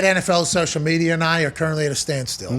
at NFL social media and I are currently at a standstill.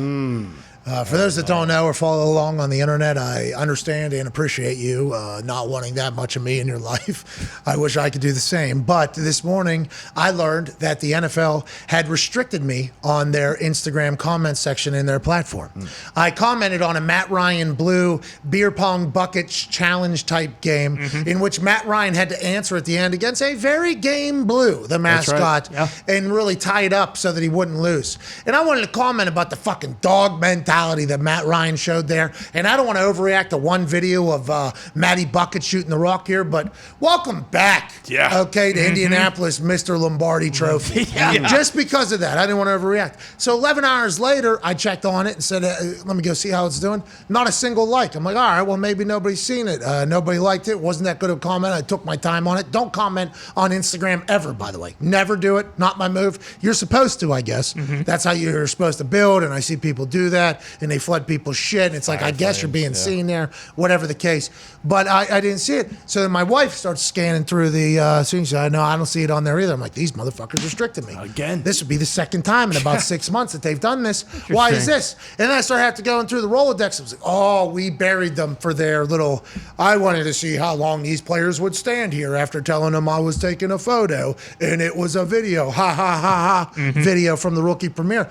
For those that don't know or follow along on the internet, I understand and appreciate you not wanting that much of me in your life. I wish I could do the same. But this morning, I learned that the NFL had restricted me on their Instagram comment section in their platform. I commented on a Matt Ryan Blue beer pong bucket challenge type game in which Matt Ryan had to answer at the end against a very game Blue, the mascot, and really tie it up so that he wouldn't lose. And I wanted to comment about the fucking dog mentality that Matt Ryan showed there. And I don't want to overreact to one video of Matty Bucket shooting the rock here, but welcome back, okay, to Indianapolis, Mr. Lombardi Trophy. Just because of that, I didn't want to overreact. So 11 hours later, I checked on it and said, let me go see how it's doing. Not a single like. I'm like, all right, well, maybe nobody's seen it. Nobody liked it. Wasn't that good of a comment. I took my time on it. Don't comment on Instagram ever, by the way. Never do it. Not my move. You're supposed to, I guess. That's how you're supposed to build, and I see people do that. And they flood people's shit. And it's like, I guess you're being seen there, whatever the case. But I didn't see it. So then my wife starts scanning through the scene. She said, no, I don't see it on there either. I'm like, these motherfuckers restricted me. Again? This would be the second time in about 6 months that they've done this. Why is this? And then I started having to go through the Rolodex. I was like, oh, we buried them for their little, I wanted to see how long these players would stand here after telling them I was taking a photo. And it was a video, ha, ha, ha, ha, video from the rookie premiere.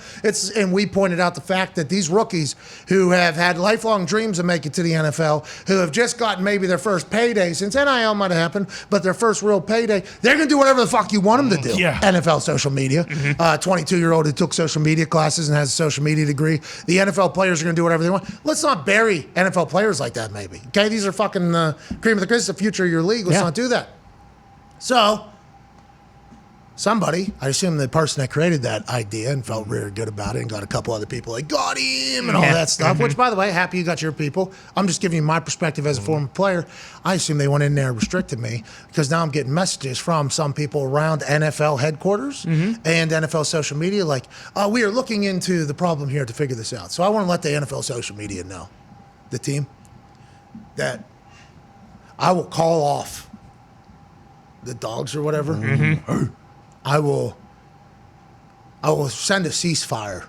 And we pointed out the fact that these rookies who have had lifelong dreams of making it to the NFL, who have just gotten maybe their first payday since NIL might have happened, but their first real payday, they're going to do whatever the fuck you want them to do. NFL social media. 22-year-old who took social media classes and has a social media degree. The NFL players are going to do whatever they want. Let's not bury NFL players like that, maybe. Okay, these are fucking cream of the crop. This is the future of your league. Let's not do that. So, somebody, I assume the person that created that idea and felt really good about it and got a couple other people like, got him and all that stuff, which, by the way, happy you got your people. I'm just giving you my perspective as a former player. I assume they went in there and restricted me because now I'm getting messages from some people around NFL headquarters and NFL social media like, we are looking into the problem here to figure this out. So I want to let the NFL social media know, the team, that I will call off the dogs or whatever. I will send a ceasefire,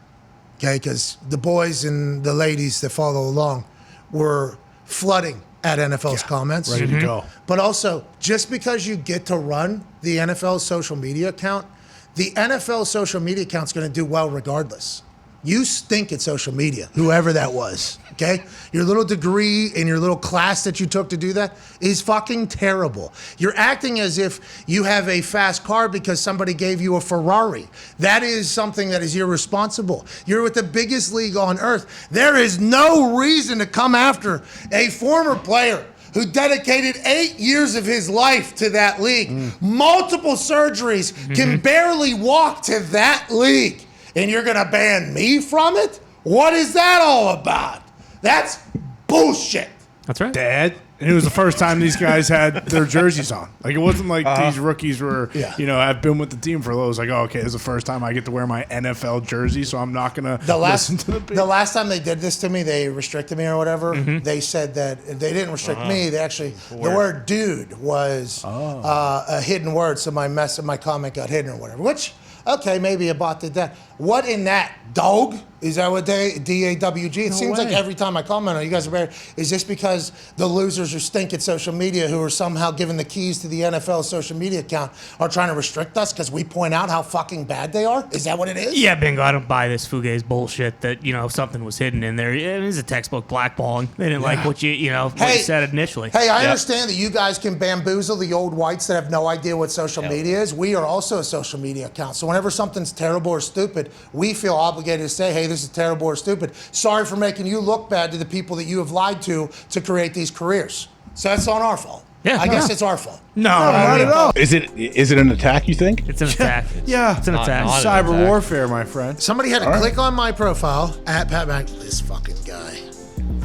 okay? Because the boys and the ladies that follow along were flooding at NFL's comments. Ready to go. But also, just because you get to run the NFL social media account, the NFL social media account's going to do well regardless. You stink at social media, whoever that was, okay? Your little degree and your little class that you took to do that is fucking terrible. You're acting as if you have a fast car because somebody gave you a Ferrari. That is something that is irresponsible. You're with the biggest league on earth. There is no reason to come after a former player who dedicated 8 years of his life to that league, multiple surgeries, can barely walk to that league. And you're going to ban me from it? What is that all about? That's bullshit. That's right. Dad. And it was the first time these guys had their jerseys on. Like, it wasn't like these rookies were, have been with the team for a little. It was like, oh, okay, this is the first time I get to wear my NFL jersey, so I'm not going to listen to the The last time they did this to me, they restricted me or whatever. They said that they didn't restrict me. They actually, the word dude was a hidden word, so my comment got hidden or whatever, which... Okay, maybe a bot did that. What in that? Dog? Is that what D-A-W-G? It seems like every time I comment on it, you guys are very... Is this because the losers who stink at social media who are somehow given the keys to the NFL social media account are trying to restrict us because we point out how fucking bad they are? Is that what it is? Yeah, bingo. I don't buy this fugazi bullshit that, something was hidden in there. It is a textbook blackballing. They didn't like what you said initially. Hey, I understand that you guys can bamboozle the old whites that have no idea what social media is. We are also a social media account. So whenever something's terrible or stupid, we feel obligated to say, hey, this is terrible or stupid. Sorry for making you look bad to the people that you have lied to create these careers. So that's on our fault. Yeah, I guess it's our fault. No, not at all. Is it an attack, you think? It's an attack. It's an attack. Cyber warfare, my friend. Somebody had to click on my profile at Pat McAfee. This fucking guy.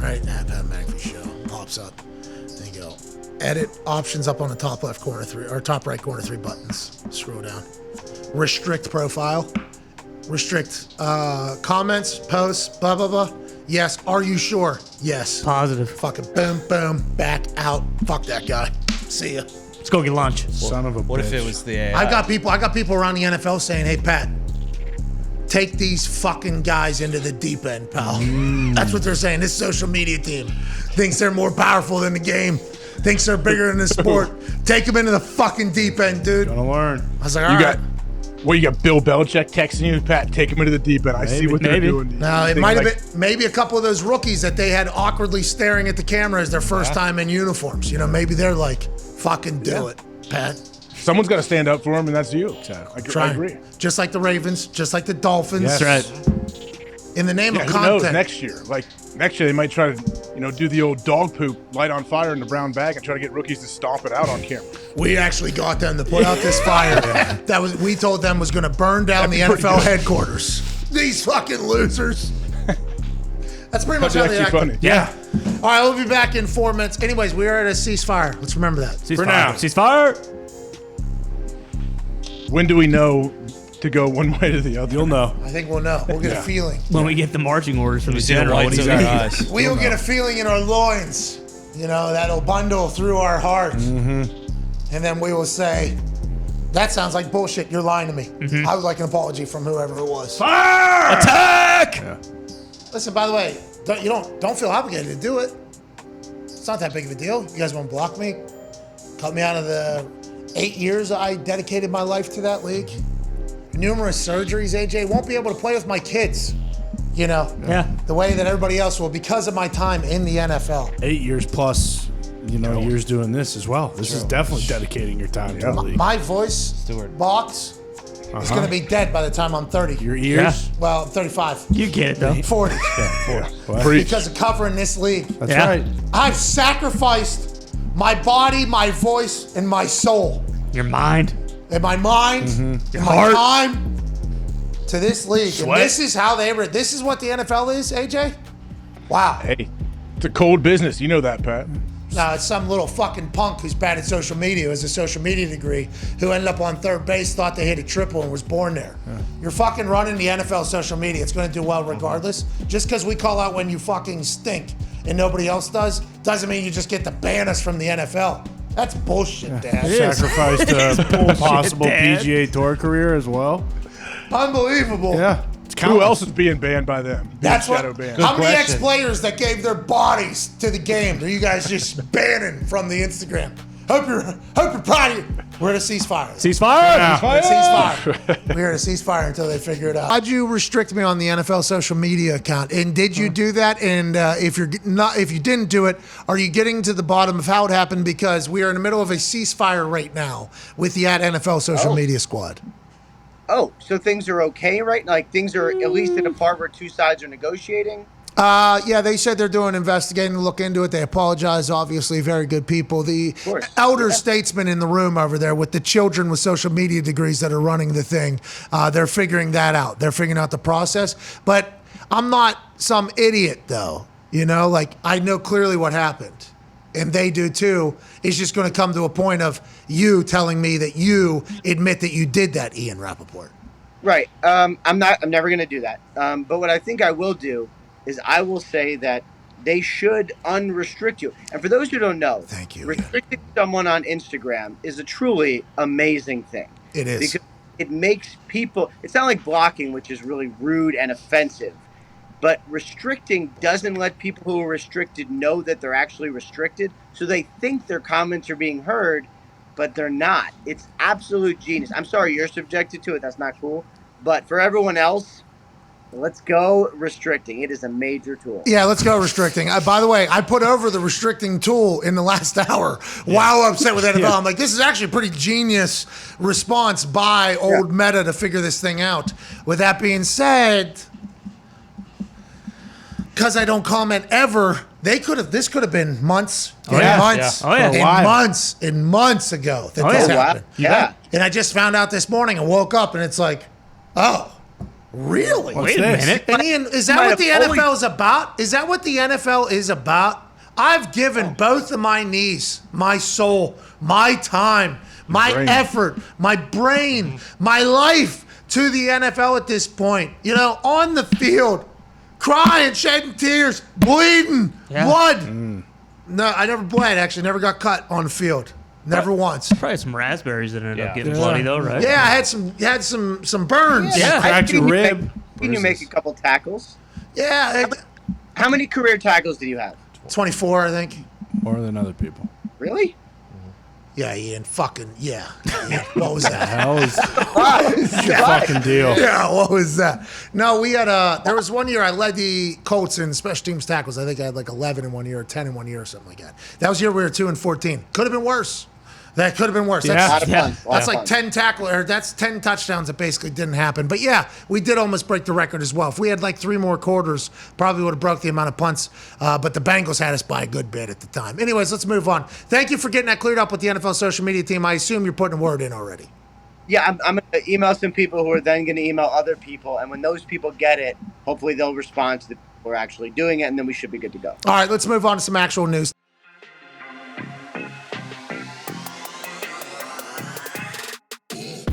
Right, at Pat McAfee Show. Pops up. There you go. Edit options up on the top left corner, top right corner, 3 buttons. Scroll down. Restrict profile. Restrict comments, posts, blah, blah, blah. Yes. Are you sure? Yes. Positive. Fucking boom, boom, back out. Fuck that guy. See ya. Let's go get lunch. Son of a bitch. What if it was the AI? I got people around the NFL saying, hey, Pat, take these fucking guys into the deep end, pal. That's what they're saying. This social media team thinks they're more powerful than the game, thinks they're bigger than the sport. Take them into the fucking deep end, dude. Gonna learn. I was like, all right. You got Bill Belichick texting you, Pat, take him into the deep end. I see what they're doing. No, it might have been maybe a couple of those rookies that they had awkwardly staring at the camera as their first time in uniforms. You know, maybe they're like, fucking do it, Pat. Someone's got to stand up for him, and that's you. Exactly. I agree. Just like the Ravens, just like the Dolphins. Yes. That's right. In the name of Who content. knows next year? Like, next year they might try to, do the old dog poop, light on fire in the brown bag and try to get rookies to stomp it out on camera. We actually got them to put out this fire that we told them was going to burn down the NFL headquarters. These fucking losers. That's pretty much how they act. Funny. Yeah. All right, we'll be back in 4 minutes. Anyways, we are at a ceasefire. Let's remember that. Ceasefire. For now. Ceasefire. When do we know to go one way or the other? You'll know. I think we'll know. We'll get a feeling. When we get the marching orders from the See the general. whites of our eyes. We will get a feeling in our loins. You know, that'll bundle through our heart. Mm-hmm. And then we will say, that sounds like bullshit. You're lying to me. Mm-hmm. I would like an apology from whoever it was. Fire! Attack! Yeah. Listen, by the way, don't feel obligated to do it. It's not that big of a deal. You guys want to block me? Cut me out of the 8 years I dedicated my life to that league. Numerous surgeries, AJ. Won't be able to play with my kids, you know, the way that everybody else will because of my time in the NFL. 8 years plus, years doing this as well. This is definitely dedicating your time to the league. My voice box is going to be dead by the time I'm 30. Your ears? Well, I'm 35. You get it, though. 40. Because of covering this league. That's right. I've sacrificed my body, my voice, and my soul. Your mind. And my mind, Your and my heart. time to this league. Sweat. And this is how this is what the NFL is, AJ? Wow. Hey, it's a cold business. You know that, Pat. No, it's some little fucking punk who's bad at social media, has a social media degree, who ended up on third base, thought they hit a triple, and was born there. You're fucking running the NFL social media. It's going to do well regardless. Just because we call out when you fucking stink and nobody else does, doesn't mean you just get to ban us from the NFL. That's bullshit, Dad. Sacrificed a possible Dad. PGA Tour career as well. Unbelievable. Yeah. Who else is being banned by them? That's what. Shadow banned. How many ex-players that gave their bodies to the game are you guys just banning from the Instagram? Hope you're proud of you. We're at a ceasefire. Ceasefire. We're at a ceasefire. We're at a ceasefire until they figure it out. How'd you restrict me on the NFL social media account? And did you do that? And if you didn't do it, are you getting to the bottom of how it happened? Because we are in the middle of a ceasefire right now with the @NFL social media squad. Oh, so things are okay, right? Like things are at least in a part where two sides are negotiating? Yeah, they said they're doing investigating to look into it. They apologize, obviously, very good people. The elder statesmen in the room over there with the children with social media degrees that are running the thing, they're figuring that out. They're figuring out the process. But I'm not some idiot, though. Like I know clearly what happened. And they do too. It's just going to come to a point of you telling me that you admit that you did that, Ian Rappaport. Right. I'm never going to do that. But what I think I will do is I will say that they should unrestrict you. And for those who don't know, thank you. Restricting someone on Instagram is a truly amazing thing. It is. Because it makes people, it's not like blocking, which is really rude and offensive. But restricting doesn't let people who are restricted know that they're actually restricted. So they think their comments are being heard, but they're not. It's absolute genius. I'm sorry you're subjected to it. That's not cool. But for everyone else, let's go restricting. It is a major tool. Yeah, let's go restricting. By the way, I put over the restricting tool in the last hour while upset with NFL. I'm like, this is actually a pretty genius response by old Meta to figure this thing out. With that being said, because I don't comment ever, this could have been months, months ago that this happened. Yeah. And I just found out this morning and woke up and it's like, oh, really? Wait a minute. And Ian, is that what the NFL is about? Is that what the NFL is about? I've given both of my knees, my soul, my time, my effort, my brain, my life to the NFL at this point. On the field, crying, shedding tears, bleeding, blood. No, I never bled, actually. Never got cut on the field. Never once. Probably some raspberries that ended up getting bloody, though, right? Yeah, I had some burns. Yeah. Cracked your rib. Can you make a couple tackles? Yeah. How many career tackles do you have? 24, I think. More than other people. Really? Yeah, Ian. Fucking yeah. What was that? Hell is your fucking deal? Yeah, what was that? No, we had there was one year I led the Colts in special teams tackles. I think I had like 11 in 1 year, or 10 in 1 year, or something like that. That was the year we were 2-14. Could have been worse. That could have been worse. That's like 10 that's 10 touchdowns that basically didn't happen. But yeah, we did almost break the record as well. If we had like 3 more quarters, probably would have broke the amount of punts. But the Bengals had us by a good bit at the time. Anyways, let's move on. Thank you for getting that cleared up with the NFL social media team. I assume you're putting a word in already. Yeah, I'm going to email some people who are then going to email other people. And when those people get it, hopefully they'll respond to the people who are actually doing it, and then we should be good to go. All right, let's move on to some actual news.